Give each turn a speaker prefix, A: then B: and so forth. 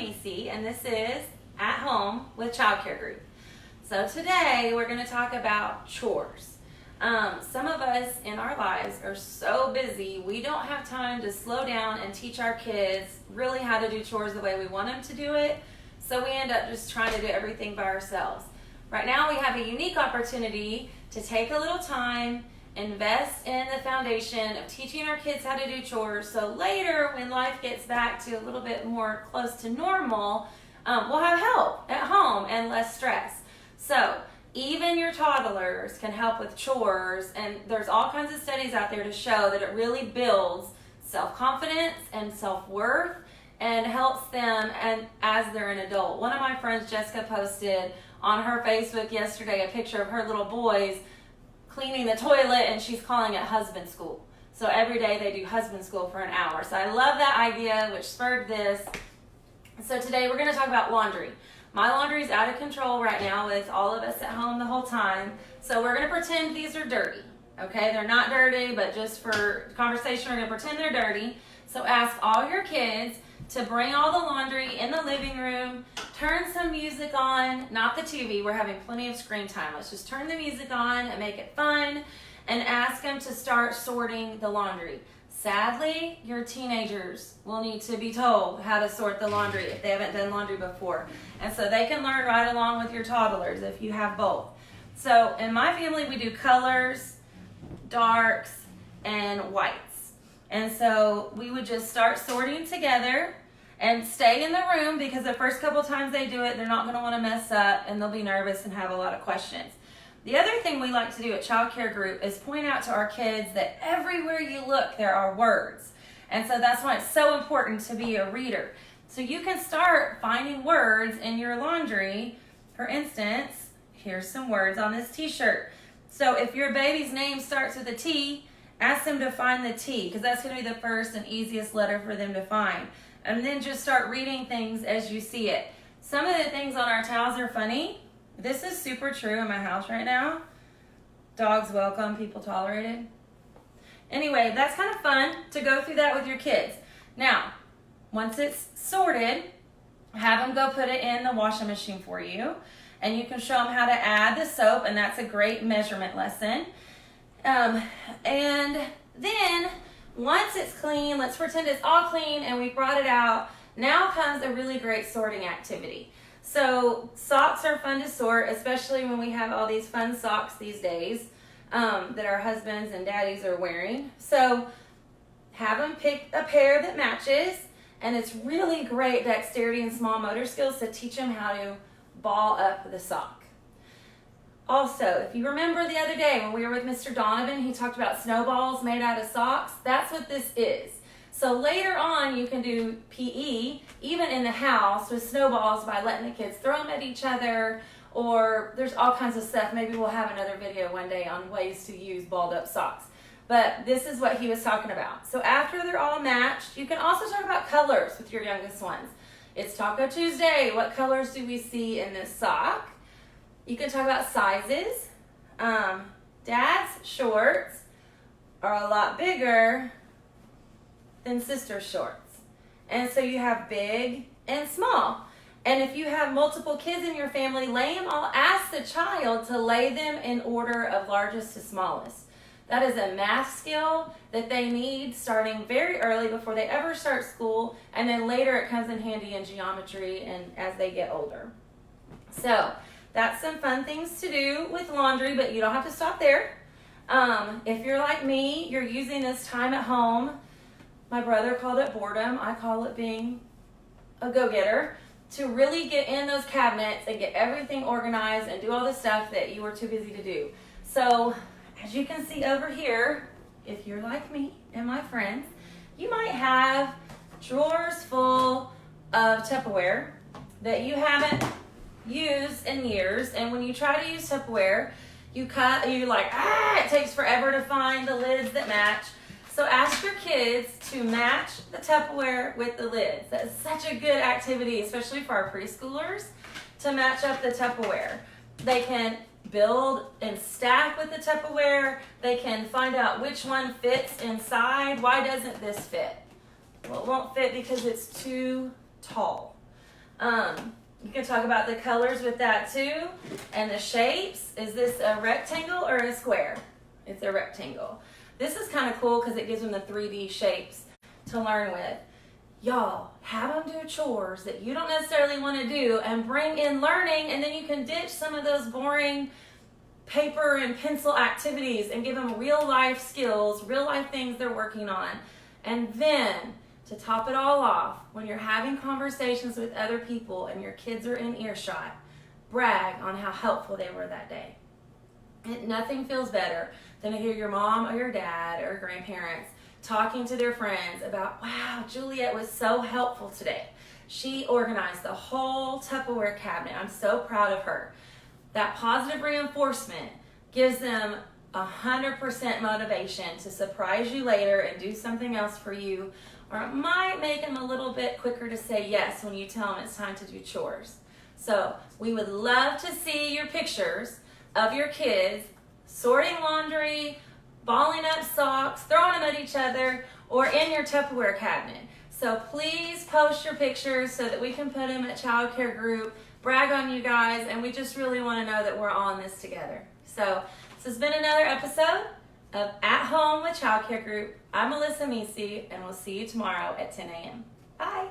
A: Missy, and this is At Home with Child Care Group. So today we're going to talk about chores. Some of us in our lives are so busy, we don't have time to slow down and teach our kids really how to do chores the way we want them to do it. So we end up just trying to do everything by ourselves. Right now we have a unique opportunity to take a little time, invest in the foundation of teaching our kids how to do chores, so later when life gets back to a little bit more close to normal, we'll have help at home and less stress. So even your toddlers can help with chores, and there's all kinds of studies out there to show that it really builds self-confidence and self-worth and helps them and as they're an adult. One of my friends, Jessica, posted on her Facebook yesterday a picture of her little boys cleaning the toilet, and she's calling it husband school. So every day they do husband school for an hour. So I love that idea, which spurred this. So today we're going to talk about laundry. My laundry is out of control right now with all of us at home the whole time. So we're going to pretend these are dirty. Okay, they're not dirty, but just for conversation, we're going to pretend they're dirty. So ask all your kids to bring all the laundry in the living room, turn some music on, not the TV, we're having plenty of screen time. Let's just turn the music on and make it fun, and ask them to start sorting the laundry. Sadly, your teenagers will need to be told how to sort the laundry if they haven't done laundry before. And so they can learn right along with your toddlers if you have both. So in my family, we do colors, darks, and whites. And so we would just start sorting together and stay in the room, because the first couple times they do it, they're not going to want to mess up and they'll be nervous and have a lot of questions. The other thing we like to do at Child Care Group is point out to our kids that everywhere you look, there are words. And so that's why it's so important to be a reader. So you can start finding words in your laundry. For instance, here's some words on this t-shirt. So if your baby's name starts with a T, ask them to find the T, because that's going to be the first and easiest letter for them to find. And then just start reading things as you see it. Some of the things on our towels are funny. This is super true in my house right now. Dogs welcome, people tolerated. Anyway, that's kind of fun to go through that with your kids. Now, once it's sorted, have them go put it in the washing machine for you. And you can show them how to add the soap, and that's a great measurement lesson. And then once it's clean, let's pretend it's all clean and we brought it out. Now comes a really great sorting activity. So socks are fun to sort, especially when we have all these fun socks these days that our husbands and daddies are wearing. So have them pick a pair that matches, and it's really great dexterity and small motor skills to teach them how to ball up the sock. Also, if you remember the other day when we were with Mr. Donovan, he talked about snowballs made out of socks. That's what this is. So later on, you can do PE, even in the house, with snowballs by letting the kids throw them at each other, or there's all kinds of stuff. Maybe we'll have another video one day on ways to use balled up socks. But this is what he was talking about. So after they're all matched, you can also talk about colors with your youngest ones. It's Taco Tuesday. What colors do we see in this sock? You can talk about sizes. Dad's shorts are a lot bigger than sister's shorts. And so you have big and small. And if you have multiple kids in your family, lay them all. Ask the child to lay them in order of largest to smallest. That is a math skill that they need starting very early before they ever start school. And then later it comes in handy in geometry and as they get older. So that's some fun things to do with laundry, but you don't have to stop there. If you're like me, you're using this time at home. My brother called it boredom. I call it being a go-getter, to really get in those cabinets and get everything organized and do all the stuff that you were too busy to do. So as you can see over here, if you're like me and my friends, you might have drawers full of Tupperware that you haven't used in years, and when you try to use Tupperware, you're like, it takes forever to find the lids that match. So ask your kids to match the Tupperware with the lids. That is such a good activity, especially for our preschoolers, to match up the Tupperware. They can build and stack with the Tupperware. They can find out which one fits inside. Why doesn't this fit? Well, it won't fit because it's too tall. You can talk about the colors with that too, and the shapes. Is this a rectangle or a square? It's a rectangle. This is kind of cool because it gives them the 3D shapes to learn with. Y'all, have them do chores that you don't necessarily want to do and bring in learning, and then you can ditch some of those boring paper and pencil activities and give them real life skills, real life things they're working on. And then, to top it all off, when you're having conversations with other people and your kids are in earshot, brag on how helpful they were that day. And nothing feels better than to hear your mom or your dad or grandparents talking to their friends about, wow, Juliet was so helpful today. She organized the whole Tupperware cabinet. I'm so proud of her. That positive reinforcement gives them 100% motivation to surprise you later and do something else for you, or it might make them a little bit quicker to say yes when you tell them it's time to do chores. So we would love to see your pictures of your kids sorting laundry, balling up socks, throwing them at each other, or in your Tupperware cabinet. So please post your pictures so that we can put them at Child Care Group, brag on you guys, and we just really want to know that we're all in this together. So this has been another episode of At Home with Child Care Group. I'm Melissa Misi, and we'll see you tomorrow at 10 a.m. Bye.